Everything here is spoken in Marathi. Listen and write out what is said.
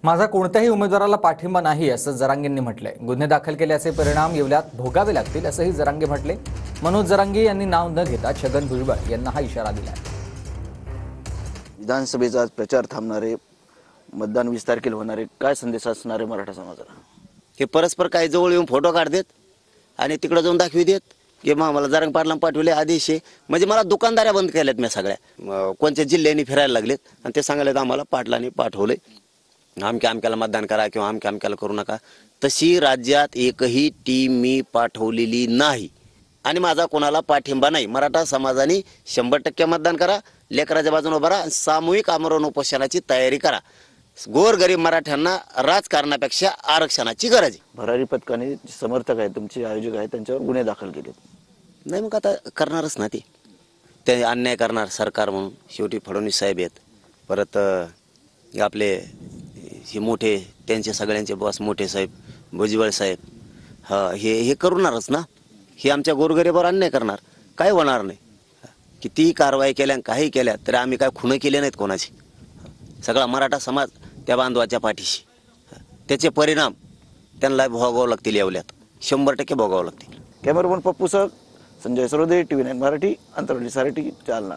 माझा कोणत्याही उमेदवाराला पाठिंबा नाही असं जरांगेंनी म्हटलंय. गुन्हे दाखल केल्याचे परिणाम येवल्यात भोगावे लागतील असंही जरांगे म्हटले. मनोज जरांगे यांनी नाव न घेता छगन भुजबळ यांना हा इशारा दिलाय. विधानसभेचा प्रचार थांबणारे, मतदान 20 तारखेला होणारे, काय संदेश असणारे मराठा समाजाला? हे परस्पर काही जवळ येऊन फोटो काढतात आणि तिकडे जाऊन दाखवी देत की मला जरांगे पाटलांना पाठवले आदेश आहे. म्हणजे मला दुकानदाऱ्या बंद केल्यात मी सगळ्या. कोणत्या जिल्ह्यांनी फिरायला लागलेत आणि ते सांगायलेत आम्हाला पाटलांनी पाठवले, आमक्या आमक्याला मतदान करा किंवा आमक्या आमक्याला करू नका. तशी राज्यात एकही टीम मी पाठवलेली नाही आणि माझा कोणाला पाठिंबा नाही. मराठा समाजाने 100% मतदान करा, लेकराच्या बाजूने उभा राहा, सामूहिक आमरण उपोषणाची तयारी करा. गोरगरीब मराठ्यांना राजकारणापेक्षा आरक्षणाची गरज आहे. भरारी पथकाने जे समर्थक आहेत, तुमचे आयोजक आहेत, त्यांच्यावर गुन्हे दाखल केलेत. नाही मग आता करणारच ना ते अन्याय करणार सरकार म्हणून. शेवटी फडणवीस साहेब आहेत, परत आपले हे मोठे त्यांचे सगळ्यांचे बॉस मोठे साहेब भुजबळ साहेब, हे करणारच ना. हे आमच्या गोरगरिबावर अन्याय करणार, काय होणार नाही. कितीही कारवाई केल्या काही केल्या तरी आम्ही काय खुणं केले नाहीत कोणाची. सगळा मराठा समाज त्या बांधवाच्या पाठीशी. त्याचे परिणाम त्यांना भोगावं लागतील, येवल्यात 100% भोगावं लागतील. कॅमेरामन पप्पूसह संजय सरोदे, TV9 मराठी, आंतरराष्ट्रीय जालना.